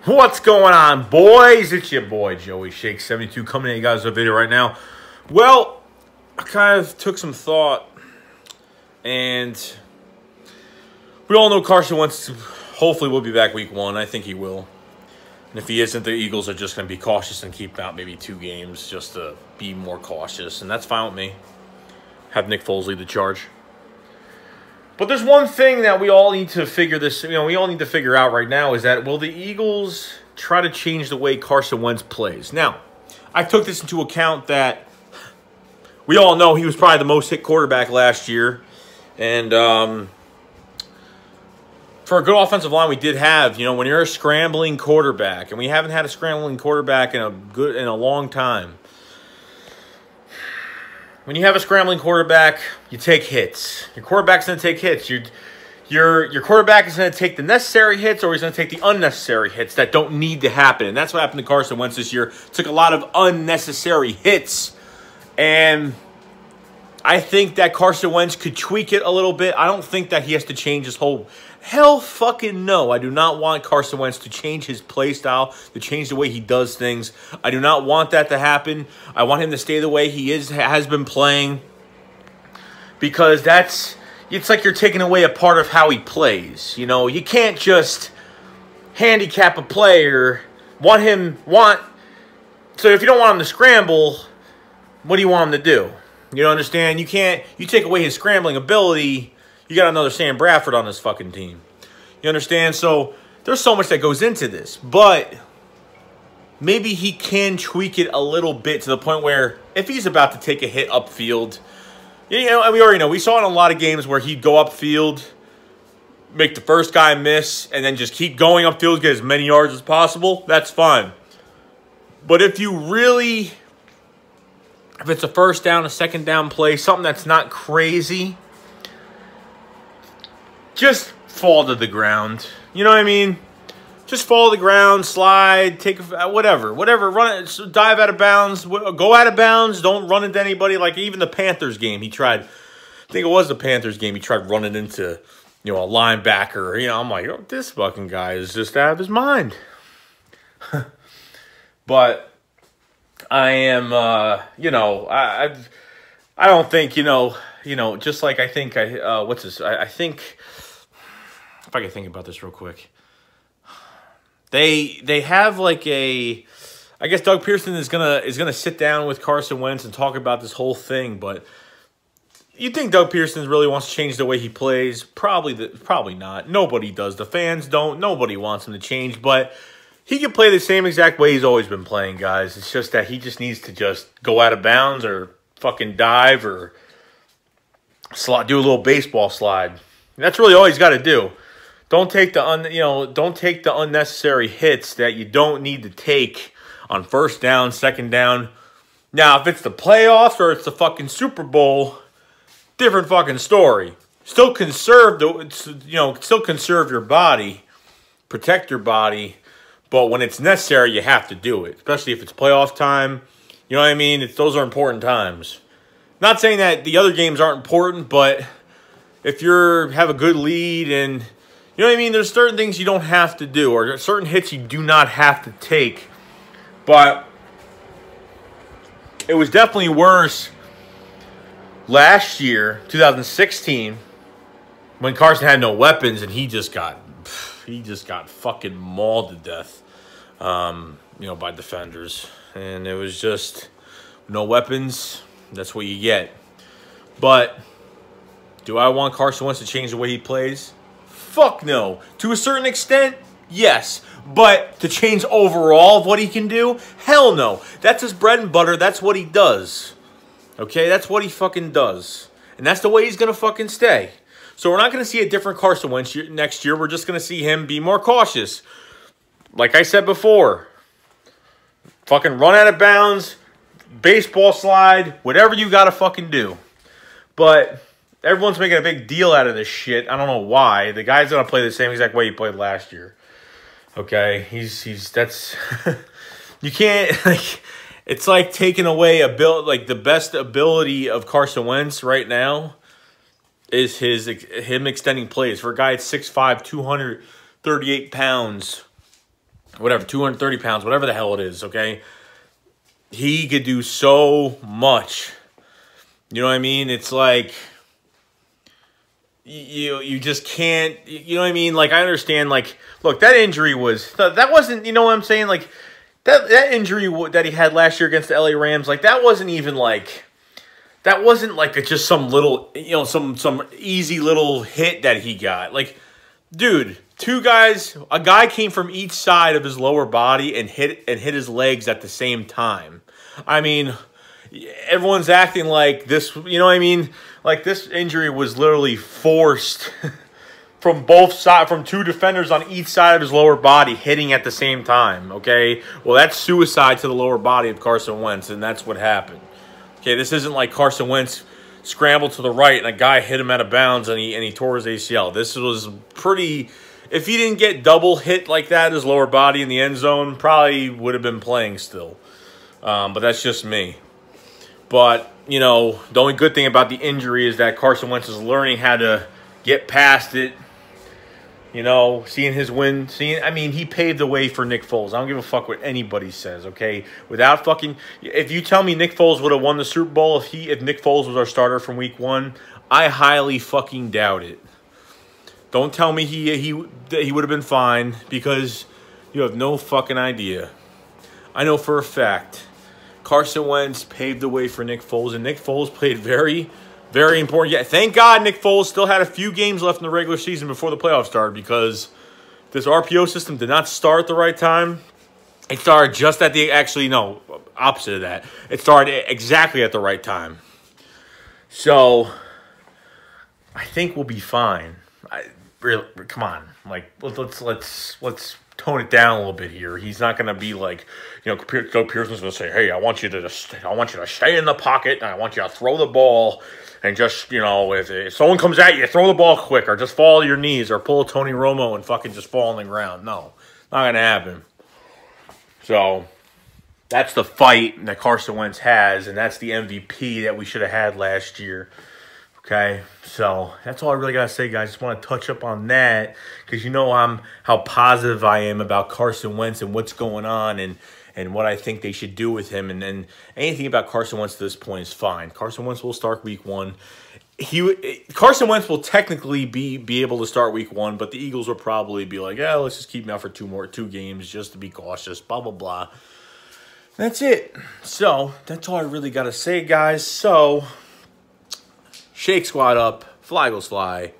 What's going on, boys? It's your boy, Joey Shake72, coming at you guys with a video right now. Well, I kind of took some thought, and we all know Carson Wentz hopefully will be back week 1. I think he will. And if he isn't, the Eagles are just going to be cautious and keep out maybe 2 games just to be more cautious, and that's fine with me. Have Nick Foles lead the charge. But there's one thing that we all need to figure out right now is that will the Eagles try to change the way Carson Wentz plays? Now, I took this into account that we all know he was probably the most hit quarterback last year. And for a good offensive line we did have, when you're a scrambling quarterback, and we haven't had a scrambling quarterback in a long time. When you have a scrambling quarterback, you take hits. Your quarterback's going to take hits. Your quarterback is going to take the necessary hits, or he's going to take the unnecessary hits that don't need to happen. And that's what happened to Carson Wentz this year. Took a lot of unnecessary hits. And I think that Carson Wentz could tweak it a little bit. I don't think that he has to change his whole... Hell fucking no. I do not want Carson Wentz to change his play style, to change the way he does things. I do not want that to happen. I want him to stay the way he has been playing, because it's like you're taking away a part of how he plays. You can't just handicap a player, so if you don't want him to scramble, what do you want him to do? You understand? You take away his scrambling ability, you got another Sam Bradford on this fucking team. You understand? So there's so much that goes into this. But maybe he can tweak it a little bit to the point where if he's about to take a hit upfield, and we already know, we saw in a lot of games where he'd go upfield, make the first guy miss, and then just keep going upfield, get as many yards as possible. That's fine. But if it's a first down, a second down play, something that's not crazy, just fall to the ground. You know what I mean? Just fall to the ground, slide, take whatever, run it, dive out of bounds, go out of bounds, don't run into anybody. Like even the Panthers game, he tried, I think it was the Panthers game, he tried running into, a linebacker. I'm like, oh, this fucking guy is just out of his mind. But I am, I don't think, just like I think I think, if I can think about this real quick. They have like I guess Doug Pearson is gonna sit down with Carson Wentz and talk about this whole thing, but you think Doug Pearson really wants to change the way he plays? Probably not. Nobody does. The fans don't. Nobody wants him to change, but he can play the same exact way he's always been playing, guys. It's just that he just needs to just go out of bounds or fucking dive or do a little baseball slide. And that's really all he's got to do. Don't take the unnecessary hits that you don't need to take on first down, second down. Now, if it's the playoffs or it's the fucking Super Bowl, different fucking story. Still conserve your body, protect your body, but when it's necessary, you have to do it. Especially if it's playoff time. You know what I mean? Those are important times. Not saying that the other games aren't important, but if you have a good lead and, you know what I mean, there's certain things you don't have to do, or certain hits you do not have to take. But it was definitely worse last year, 2016, when Carson had no weapons and he just got fucking mauled to death, by defenders. And it was just no weapons. That's what you get. But do I want Carson Wentz to change the way he plays? Fuck no. To a certain extent, yes. But to change overall of what he can do? Hell no. That's his bread and butter. That's what he does. Okay? That's what he fucking does. And that's the way he's going to fucking stay. So we're not going to see a different Carson Wentz next year. We're just going to see him be more cautious. Like I said before, fucking run out of bounds, baseball slide, whatever you got to fucking do. But everyone's making a big deal out of this shit. I don't know why. The guy's going to play the same exact way he played last year. Okay? That's... you can't... it's like taking away the best ability of Carson Wentz right now is him extending plays. For a guy at 6'5", 238 pounds, whatever, 230 pounds, whatever the hell it is, okay? He could do so much. You know what I mean? It's like you just can't, you know what I mean? Like, I understand, like, look, that injury that wasn't, you know what I'm saying? Like, that injury that he had last year against the LA Rams, like, that wasn't just some little, you know, some easy little hit that he got. Like, dude, a guy came from each side of his lower body and hit his legs at the same time. I mean, everyone's acting like this, you know what I mean? Like, this injury was literally forced from both sides, from two defenders on each side of his lower body hitting at the same time, okay? Well, that's suicide to the lower body of Carson Wentz, and that's what happened. Okay, this isn't like Carson Wentz scrambled to the right and a guy hit him out of bounds and he tore his ACL. This was pretty... If he didn't get double hit like that, his lower body in the end zone, probably would have been playing still. But that's just me. But, you know, the only good thing about the injury is that Carson Wentz is learning how to get past it. You know, seeing his win. I mean, he paved the way for Nick Foles. I don't give a fuck what anybody says, okay? Without fucking... If you tell me Nick Foles would have won the Super Bowl if Nick Foles was our starter from week 1, I highly fucking doubt it. Don't tell me he would have been fine, because you have no fucking idea. I know for a fact Carson Wentz paved the way for Nick Foles, and Nick Foles played very, very important. Yeah, thank God Nick Foles still had a few games left in the regular season before the playoffs started, because this RPO system did not start at the right time. It started just at the... Actually, no, opposite of that. It started exactly at the right time. So, I think we'll be fine. Really, come on. Like, let's tone it down a little bit here. He's not going to be like, you know, Doug Pearson's going to say, hey, I want you to stay in the pocket, and I want you to throw the ball, and just, you know, if someone comes at you, throw the ball quick, or just fall to your knees, or pull a Tony Romo and fucking just fall on the ground. No, not going to happen. So, that's the fight that Carson Wentz has, and that's the MVP that we should have had last year. Okay, so that's all I really got to say, guys. Just want to touch up on that, because you know how positive I am about Carson Wentz and what's going on, and what I think they should do with him. And anything about Carson Wentz at this point is fine. Carson Wentz will start week 1. Carson Wentz will technically be able to start week 1, but the Eagles will probably be like, yeah, let's just keep him out for two games just to be cautious, blah, blah, blah. That's it. So that's all I really got to say, guys. So... Shake squad up, fly goes fly.